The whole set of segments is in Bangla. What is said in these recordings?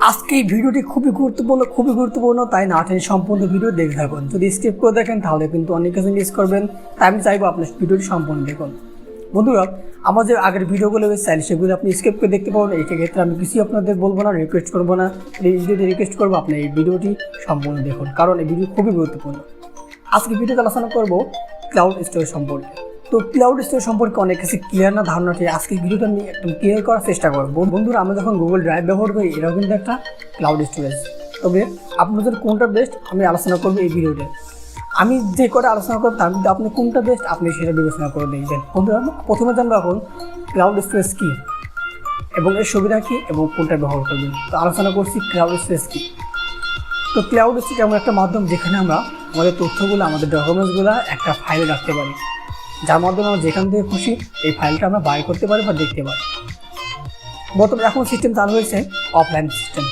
আজকে এই ভিডিওটি খুবই গুরুত্বপূর্ণ, তাই না টেনে সম্পূর্ণ ভিডিও দেখে থাকুন। যদি স্কিপ করে দেখেন তাহলে কিন্তু অনেক কিছু মিস করবেন, তাই আমি চাইবো আপনার ভিডিওটি সম্পূর্ণ দেখুন। বন্ধুরা, আমার যে আগের ভিডিওগুলো চাইলে সেগুলো আপনি স্কিপ করে দেখতে পাবেন। এই ক্ষেত্রে আমি কিছুই আপনাদের বলবো না, রিকোয়েস্ট করবো না। রিকোয়েস্ট করবো আপনি এই ভিডিওটি সম্পূর্ণ দেখুন, কারণ এই ভিডিও খুবই গুরুত্বপূর্ণ। আজকে ভিডিওতে আলোচনা করবো ক্লাউড স্টোরেজ সম্পর্কে। তো ক্লাউড স্টোরেজ সম্পর্কে অনেক কিছু ক্লিয়ার না ধারণাটি আজকে ভিডিওটা আমি একদম ক্লিয়ার করার চেষ্টা করবো। বন্ধুরা, আমরা যখন গুগল ড্রাইভ ব্যবহার করি, এটাও কিন্তু একটা ক্লাউড স্টোরেজ। তবে আপনাদের কোনটা বেস্ট আমি আলোচনা করবো এই ভিডিওতে। আমি যে কটা আলোচনা করবো তার মধ্যে আপনি কোনটা বেস্ট আপনি সেটা বিবেচনা করে দেখবেন। বন্ধুরা, প্রথমে জানবো এখন ক্লাউড স্টোরেজ কী এবং এর সুবিধা কী এবং কোনটা ব্যবহার করবেন। তো আলোচনা করছি ক্লাউড স্টোরেজ কী। তো ক্লাউড স্টোরেজ এমন একটা মাধ্যম যেখানে আমরা আমাদের তথ্যগুলো, আমাদের ডকুমেন্টসগুলো একটা ফাইলে রাখতে পারি, যার মাধ্যমে আমরা যেখান থেকে খুশি এই ফাইলটা আমরা বাই করতে পারি বা দেখতে পারি। বর্তমানে এখন সিস্টেম চালু হয়েছে অফলাইন সিস্টেম।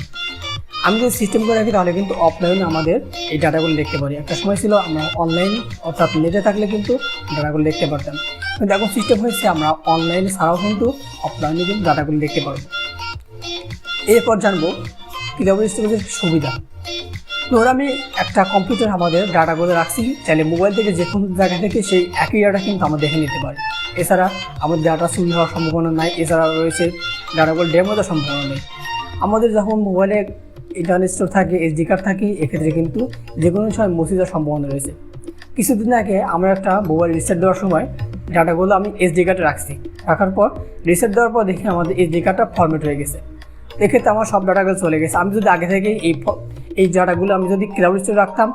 আমি যদি সিস্টেম করে রাখি তাহলে কিন্তু অফলাইনে আমাদের এই ডাটাগুলো দেখতে পারি। একটা সময় ছিল আমরা অনলাইন অর্থাৎ নেটে থাকলে কিন্তু ডাটাগুলো দেখতে পারতাম, কিন্তু এখন সিস্টেম হয়েছে আমরা অনলাইনে ছাড়াও কিন্তু অফলাইনে কিন্তু ডাটাগুলো দেখতে পারবো। এরপর জানবো ক্লাউড স্টোরেজের সুবিধা। ধর আমি একটা কম্পিউটার আমাদের ডাটাগুলো রাখছি, চাইলে মোবাইল থেকে যে কোনো জায়গা থেকে সেই একই ডাটা কিন্তু আমরা দেখে নিতে পারি। এছাড়া আমাদের ডাটা চুরি হওয়ার সম্ভাবনা নাই, এছাড়া রয়েছে ডাটাগুলো ড্যামেজ হওয়ার সম্ভাবনা নেই। আমাদের যখন মোবাইলে ইন্টারনেট স্টোর থাকে, এসডি কার্ড থাকে, এক্ষেত্রে কিন্তু যে কোনো সময় মুছে যাওয়ার সম্ভাবনা রয়েছে। কিছুদিন আগে আমরা একটা মোবাইল রিসেট দেওয়ার সময় ডাটাগুলো আমি এসডি কার্ডে রাখছি, রাখার পর রিসেট দেওয়ার পর দেখি আমাদের এসডি কার্ডটা ফরম্যাট হয়ে গেছে। এক্ষেত্রে আমার সব ডাটাগুলো চলে গেছে। আমি যদি আগে থেকে এই ডাটাগুলো আমি যদি ক্লাউড স্টোরে রাখতাম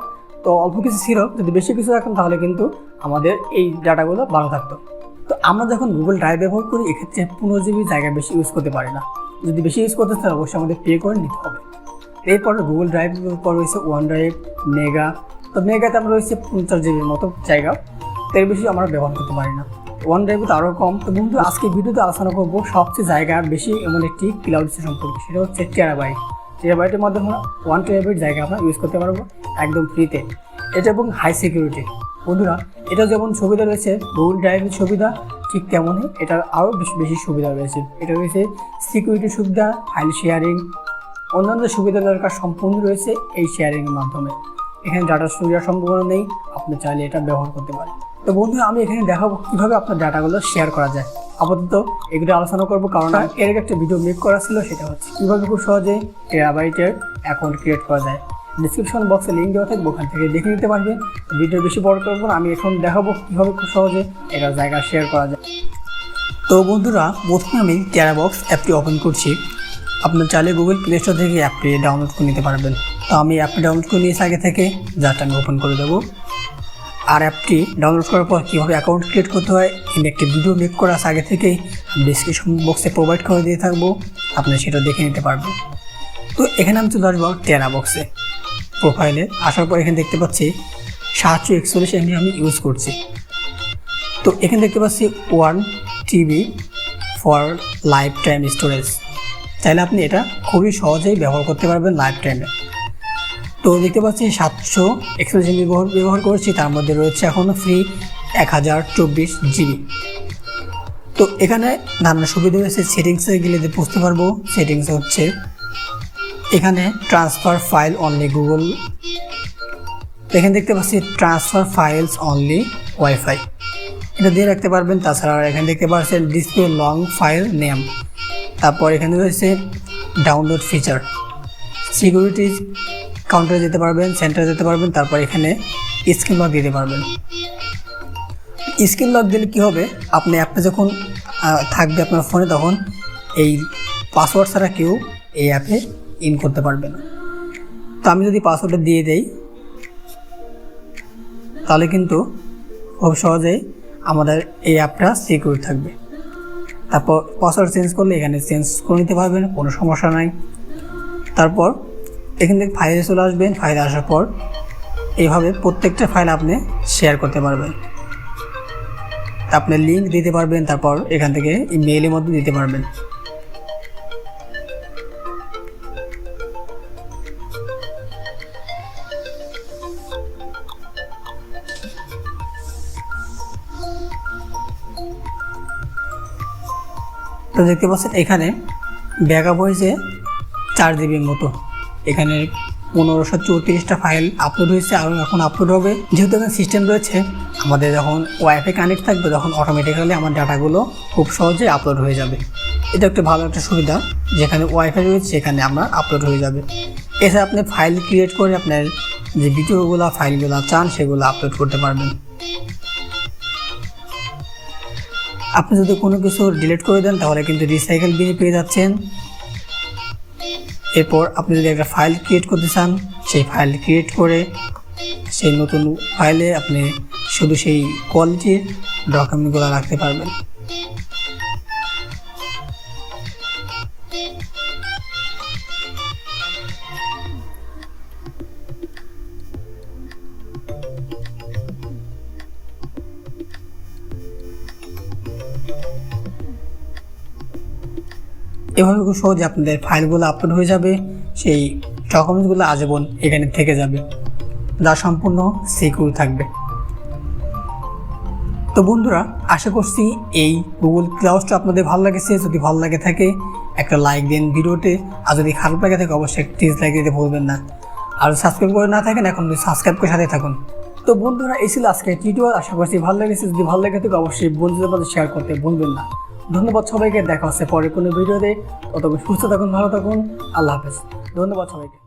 তো অল্প কিছু ছিল, যদি বেশি কিছু রাখতাম তাহলে কিন্তু আমাদের এই ডাটাগুলো ভালো থাকতো। তো আমরা যখন গুগল ড্রাইভ ব্যবহার করি এক্ষেত্রে 15 জিবি জায়গা বেশি ইউজ করতে পারি না। যদি বেশি ইউজ করতে চাই অবশ্যই আমাদের পে করে নিতে হবে। এরপর গুগল ড্রাইভ পর রয়েছে ওয়ান ড্রাইভ, মেগা। তো মেগাতে আমরা রয়েছে 50 জিবির মতো জায়গা, এর বেশি আমরা ব্যবহার করতে পারি না। ওয়ান ড্রাইভে তো আরও কম। তো বন্ধু, আজকে ভিডিওতে আলোচনা করবো সবচেয়ে জায়গা বেশি এমন একটি ক্লাউড স্টোরেজ সম্পর্কে, সেটা হচ্ছে টেরাবাইটের মাধ্যমে 1 টেরাবাইট জায়গা আমরা ইউজ করতে পারবো একদম ফ্রিতে। এটা এবং হাই সিকিউরিটি। বন্ধুরা, এটা যেমন সুবিধা রয়েছে গুগল ড্রাইভের সুবিধা, ঠিক তেমনই এটার আরও বেশি সুবিধা রয়েছে। এটা রয়েছে সিকিউরিটি সুবিধা, ফাইল শেয়ারিং, অন্যান্য সুবিধা দরকার সম্পূর্ণ রয়েছে এই শেয়ারিংয়ের মাধ্যমে। এখানে ডাটা চুরির সম্ভাবনা নেই, আপনি চাইলে এটা ব্যবহার করতে পারেন। তো বন্ধু, আমি এখানে দেখাবো কীভাবে আপনার ডাটাগুলো শেয়ার করা যায়। আপাতত এগুলো আলোচনা করবো, কারণ এর একটা ভিডিও মেক করা ছিল, সেটা হচ্ছে কীভাবে খুব সহজে টেরাবাইটের অ্যাকাউন্ট ক্রিয়েট করা যায়। ডিসক্রিপশন বক্সে লিঙ্ক দেওয়া থাকবে, ওখান থেকে দেখে নিতে পারবেন। ভিডিও বেশি বড় করবো না, আমি এখন দেখাবো কীভাবে খুব সহজে এটা জায়গা শেয়ার করা যায়। তো বন্ধুরা, প্রথমে আমি টেরাবক্স অ্যাপটি ওপেন করছি। আপনার চাইলে গুগল প্লে স্টোর থেকে অ্যাপটি ডাউনলোড করে নিতে পারবেন। তো আমি অ্যাপটি ডাউনলোড করে নিয়েছি আগে থেকে, যাটা আমি ওপেন করে দেবো। আর অ্যাপটি ডাউনলোড করার পর কীভাবে অ্যাকাউন্ট ক্রিয়েট করতে হয় এর একটি ভিডিও মেক করা আছে আগে থেকেই, ডিসক্রিপশন বক্সে প্রোভাইড করে দিয়ে থাকবো, আপনি সেটা দেখে নিতে পারবেন। তো এখানে আমি চলে আসবো টেরাবক্সে। প্রোফাইলে আসার পর এখানে দেখতে পাচ্ছি 741 MB আমি ইউজ করছি। তো এখানে দেখতে পাচ্ছি 1 TB for life time storage. চাইলে আপনি এটা খুবই সহজেই ব্যবহার করতে পারবেন লাইফ টাইমে। তো দেখতে পাচ্ছি 741 MB ব্যবহার করেছি, তার মধ্যে রয়েছে এখনও ফ্রি 1024 GB। তো এখানে নানা সুবিধা রয়েছে। সেটিংসে গেলে বুঝতে পারবো। সেটিংসে হচ্ছে এখানে ট্রান্সফার ফাইল অনলি গুগল, এখানে দেখতে পাচ্ছি ট্রান্সফার ফাইলস অনলি ওয়াইফাই, এটা দিয়ে রাখতে পারবেন। তাছাড়া এখানে দেখতে পাচ্ছেন ডিসপ্লে লং ফাইল নেম। তারপর এখানে রয়েছে ডাউনলোড ফিচার, সিকিউরিটি কাউন্টারে যেতে পারবেন, সেন্টারে যেতে পারবেন। তারপর এখানে স্ক্রিন লক দিতে পারবেন। স্ক্রিন লক দিলে কী হবে, আপনি অ্যাপটা যখন থাকবে আপনার ফোনে তখন এই পাসওয়ার্ড ছাড়া কেউ এই অ্যাপে ইন করতে পারবে না। তো আমি যদি পাসওয়ার্ডটা দিয়ে দেই তাহলে কিন্তু খুব সহজেই আমাদের এই অ্যাপটা সিকিউর থাকবে। তারপর পাসওয়ার্ড চেঞ্জ করলে এখানে চেঞ্জ করে নিতে পারবেন, কোনো সমস্যা নাই। তারপর এখান থেকে ফাইলে চলে আসবেন। ফাইলে আসার পর এইভাবে প্রত্যেকটা ফাইল আপনি শেয়ার করতে পারবেন। আপনি লিঙ্ক দিতে পারবেন, তারপর এখান থেকে ইমেইলের মধ্যে দিতে পারবেন। তো দেখতে পাচ্ছেন এখানে ব্যাকআপ হয়েছে 4 GB মতো। এখানে 1534টা ফাইল আপলোড হয়েছে আর এখন আপলোড হবে। যেহেতু এখানে সিস্টেম রয়েছে, আমাদের যখন ওয়াইফাই কানেক্ট থাকবে তখন অটোমেটিক্যালি আমার ডাটাগুলো খুব সহজে আপলোড হয়ে যাবে। এটা একটা ভালো একটা সুবিধা, যেখানে ওয়াইফাই রয়েছে সেখানে আমার আপলোড হয়ে যাবে। এছাড়া আপনি ফাইল ক্রিয়েট করে আপনার যে ভিডিওগুলো ফাইলগুলো চান সেগুলো আপলোড করতে পারবেন। আপনি যদি কোনো কিছু ডিলিট করে দেন তাহলে কিন্তু রিসাইকেল বিনে পেয়ে যাচ্ছেন। এরপর আপনি যদি একটা ফাইল ক্রিয়েট করতে চান, সেই ফাইল ক্রিয়েট করে সেই নতুন ফাইলে আপনি শুধু সেই কোয়ালিটির ডকুমেন্টগুলো রাখতে পারবেন। এভাবে খুব সহজে আপনাদের ফাইলগুলো আপলোড হয়ে যাবে, সেই ডকুমেন্টসগুলো আজীবন এখানে থেকে যাবে, যা সম্পূর্ণ সিকিউর থাকবে। তো বন্ধুরা, আশা করছি এই গুগল ক্লাউডটা আপনাদের ভালো লেগেছে। যদি ভালো লাগে থাকে একটা লাইক দিন ভিডিওতে, আর যদি খারাপ লাগে থাকে অবশ্যই একটা লাইক দিতে ভুলবেন না। আর সাবস্ক্রাইব করে না থাকেন এখন সাবস্ক্রাইব করে সাথে থাকুন। তো বন্ধুরা, এই ছিল আজকে টিউটোরিয়াল। আশা করছি ভালো লেগেছে। যদি ভালো লাগে থাকে অবশ্যই বন্ধুদের মধ্যে শেয়ার করতে ভুলবেন না। ধন্যবাদ সবাইকে। দেখা হচ্ছে পরে কোনো ভিডিওতে। ততক্ষণ সুস্থ থাকুন, ভালো থাকুন। আল্লাহ হাফেজ। ধন্যবাদ সবাইকে।